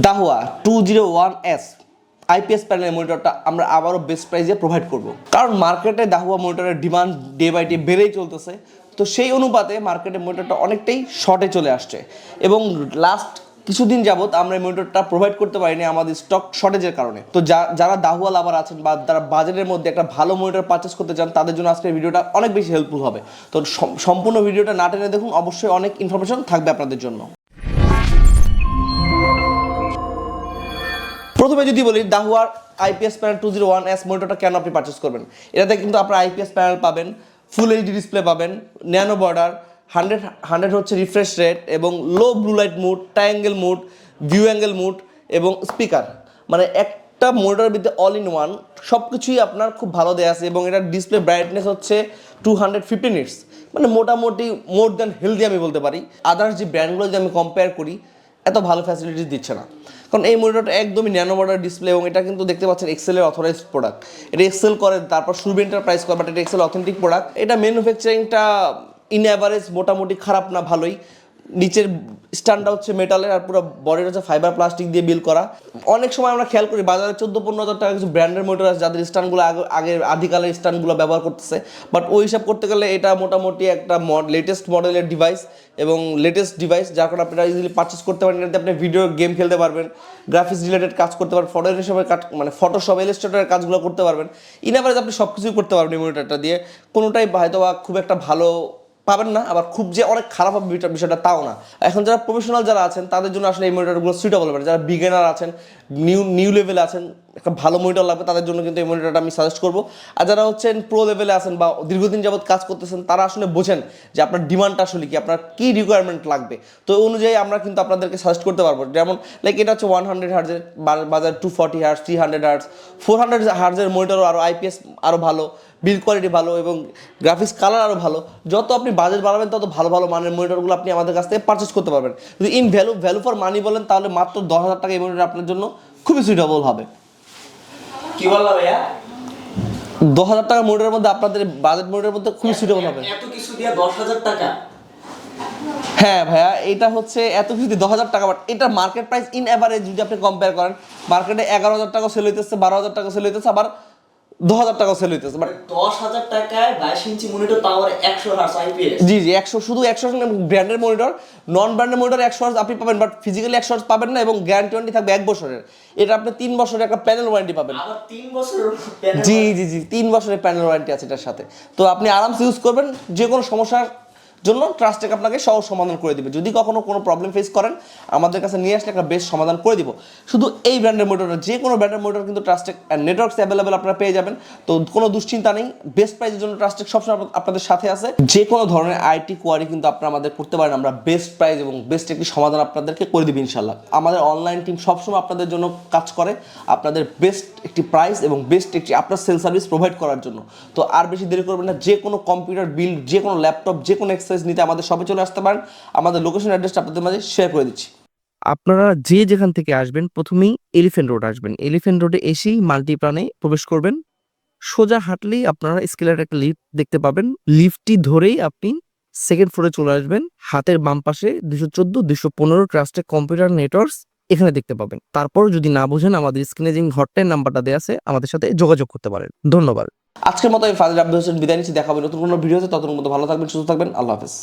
দাহুয়া 201S IPS panel মনিটরটা আমরা আবারও best প্রাইসে প্রোভাইড করব, কারণ মার্কেটে দাহুয়া মনিটরের ডিমান্ড ডে বাই ডে বেড়েই চলতেছে। তো সেই অনুপাতে মার্কেটে মনিটরটা অনেকটাই শর্টে চলে আসছে এবং লাস্ট কিছুদিন যাবত আমরা এই মনিটরটা প্রোভাইড করতে পারিনি আমাদের স্টক শর্টেজের কারণে। তো যারা দাহুয়া লাভার আছেন বা যারা বাজেটের মধ্যে একটা ভালো মনিটর পারচেস করতে চান তাদের জন্য আজকের ভিডিওটা অনেক বেশি হেল্পফুল হবে। তো সম্পূর্ণ ভিডিওটা না টেনে দেখুন, অবশ্যই অনেক ইনফরমেশন থাকবে আপনাদের জন্য। প্রথমে যদি বলি দাহুয়ার আইপিএস প্যানেল 201S মনিটরটা কেন আপনি পারচেস করবেন, এটাতে কিন্তু আপনার আইপিএস প্যানেল পাবেন, ফুল এইচডি ডিসপ্লে পাবেন, ন্যানো বর্ডার, 100 হচ্ছে রিফ্রেশ রেট এবং low blue light mode, triangle mode, view angle mode এবং স্পিকার, মানে একটা মনিটরের ভিতরে অল ইন ওয়ান সব কিছুই আপনার খুব ভালো দেওয়া আছে। এবং এটার ডিসপ্লে ব্রাইটনেস হচ্ছে 250 নিটস, মানে মোটামুটি মোর দ্যান হেলদি আমি বলতে পারি। আদার্স যে ব্র্যান্ডগুলো যদি আমি কম্পেয়ার করি এত ভালো ফ্যাসিলিটিস দিচ্ছে না, কারণ এই মনিটরটা একদমই ন্যানো বর্ডার ডিসপ্লে এবং এটা কিন্তু দেখতে পাচ্ছেন এক্সেলের অথরাইজড প্রোডাক্ট। এটা এক্সেল করে, তারপর শুরু এন্টারপ্রাইজ করে, বাট এটা এক্সেল অথেন্টিক প্রোডাক্ট। এটা ম্যানুফ্যাকচারিংটা ইন অ্যাভারেজ মোটামুটি খারাপ না, ভালোই। নিচের স্ট্যান্ডটা হচ্ছে মেটালের আর পুরো বডিটা হচ্ছে ফাইবার প্লাস্টিক দিয়ে বিল করা। অনেক সময় আমরা খেয়াল করি বাজারে 14-15 হাজার টাকা কিছু ব্র্যান্ডের মোটর আছে যাদের স্ট্যান্ডগুলো আগের আদিকালের স্ট্যান্ডগুলো ব্যবহার করতেছে, বাট ওই হিসাব করতে গেলে এটা মোটামুটি একটা লেটেস্ট মডেলের ডিভাইস এবং লেটেস্ট ডিভাইস, যার কারণে আপনারা ইজিলি পারচেস করতে পারেন। এটাতে আপনি ভিডিও গেম খেলতে পারবেন, গ্রাফিক্স রিলেটেড কাজ করতে পারবেন, ফটোশপের কাজ মানে ফটোশপ ইলাস্ট্রেটরের কাজগুলো করতে পারবেন। ইন অ্যাভারেজ আপনি সব কিছুই করতে পারবেন এই মনিটরটা দিয়ে। কোনোটাই হয়তো বা খুব একটা ভালো পাবেন না, আবার খুব যে অনেক খারাপ হবে বিষয়টা তাও না। এখন যারা প্রফেশনাল যারা আছেন তাদের জন্য আসলে এই মনিটরগুলো সুইটেবল হবে। যারা বিগিনার আছেন, নিউ লেভেলে আছেন, একটা ভালো মনিটর লাগবে, তাদের জন্য কিন্তু এই মনিটরটা আমি সাজেস্ট করবো। আর যারা হচ্ছেন প্রো লেভেলে আছেন বা দীর্ঘদিন যাবত কাজ করতেছেন তারা আসলে বোঝেন যে আপনার ডিমান্ডটা আসলে কি, আপনার কী রিকোয়ারমেন্ট লাগবে, তো ওই অনুযায়ী আমরা কিন্তু আপনাদেরকে সাজেস্ট করতে পারবো। যেমন লাইক এটা হচ্ছে 100 হার্জের, বাজার 240 হার্জ, 300 হার্জ, 400 হার্জের মনিটরও আরও আইপিএস আরও ভালো, বিল্ড কোয়ালিটি ভালো এবং গ্রাফিক্স কালার আরও ভালো। যত আপনি বাজেট বাড়াবেন তত ভালো ভালো মানের মনিটরগুলো আপনি আমাদের কাছ থেকে পারচেস করতে পারবেন। যদি ইন ভ্যালু ফর মানি বলেন তাহলে মাত্র 10,000 টাকা এই মনিটর আপনার জন্য খুবই সুইটেবল হবে। কি বললা ভাইয়া? 10,000 টাকার মনিটরের মধ্যে আপনাদের বাজেট মনিটরের মধ্যে খুবই সুইটেবল হবে। এত কিছু দিয়ে 10,000 টাকা? হ্যাঁ ভাইয়া, এটা হচ্ছে এত কিছু 10,000 টাকা, বাট এটা মার্কেট প্রাইস ইন অ্যাভারেজ যদি আপনি কম্পেয়ার করেন, মার্কেটে 11,000 টাকা সেল হইতেছে, 12,000 টাকা সেল হইতেছে, আবার 10,000 টাকাও সেল হইতেছে। বাট 10,000 টাকায় 22 ইঞ্চি মনিটর, তাও আবার 100 হার্জ আইপিএস। জি 100, শুধু 100 ব্র্যান্ডের মনিটর, নন ব্র্যান্ডের মনিটর 100 হার্জ আপনি পাবেন, বাট ফিজিক্যালি 100 হার্জ পাবেন না এবং গ্যারান্টি ওয়ারেন্টি থাকবে 1 বছরের। এটা আপনি 3 বছরের একটা প্যানেল ওয়ারেন্টি পাবেন। আবার 3 বছরের প্যানেল? জি 3 বছরের প্যানেল ওয়ারেন্টি আছে এটার সাথে। তো আপনি আরামসে ইউজ করবেন, যে কোনো সমস্যার জন্য ট্রাস্টেক আপনাকে সহজ সমাধান করে দিবে। যদি কখনো কোনো প্রবলেম ফেস করেন আমাদের কাছে নিয়ে আসলে একটা বেস্ট সমাধান করে দিব। শুধু এই ব্র্যান্ডের মোটরটা, যে কোনো ব্র্যান্ডের মোটর কিন্তু ট্রাস্টেক নেটওয়ার্কস অ্যাভেলেবেল আপনারা পেয়ে যাবেন। তো কোনো দুশ্চিন্তা নেই, বেস্ট প্রাইসের জন্য ট্রাস্টেক সবসময় আপনাদের সাথে আছে। যে কোনো ধরনের আইটি কোয়ারি কিন্তু আপনারা আমাদের করতে পারেন, আমরা বেস্ট প্রাইস এবং বেস্ট একটি সমাধান আপনাদেরকে করে দিব ইনশাল্লাহ। আমাদের অনলাইন টিম সবসময় আপনাদের জন্য কাজ করে, আপনাদের বেস্ট একটি প্রাইস এবং বেস্ট একটি আপনার সেল সার্ভিস প্রোভাইড করার জন্য। তো আর বেশি দেরি করবেন না, যে কোনো কম্পিউটার বিল্ড, যে কোনো ল্যাপটপ, যে কোনো এক্সারসাইজ নিতে আমাদের সবে চলে আসতে পারেন। আমাদের লোকেশন অ্যাড্রেসটা আপনাদের মাঝে শেয়ার করে দিচ্ছি। আপনারা যে যেখান থেকে আসবেন প্রথমেই এলিফ্যান্ট রোড আসবেন। এলিফ্যান্ট রোডে এসেই মাল্টিপ্লানে প্রবেশ করবেন। সোজা হাঁটলেই আপনারা স্কেলের একটা লিফট দেখতে পাবেন। লিফটটি ধরেই আপনি সেকেন্ড ফ্লোরে চলে আসবেন। হাতের বাম পাশে 214, 215 ট্রাস্টেক কম্পিউটার নেটওয়ার্কস এখানে দেখতে পাবেন। তারপর যদি না বুঝেন আমাদের স্ক্রিনে যে হটলাইন নাম্বারটা দেওয়া আছে আমাদের সাথে যোগাযোগ করতে পারেন। ধন্যবাদ। আজকের মতো আমি ফাজিল আব্দুল হোসেন বিদায় নিচ্ছি। দেখা হবে নতুন কোনো ভিডিওতে। ততক্ষণ মতো ভালো থাকবেন, সুস্থ থাকবেন। আল্লাহ হাফেজ।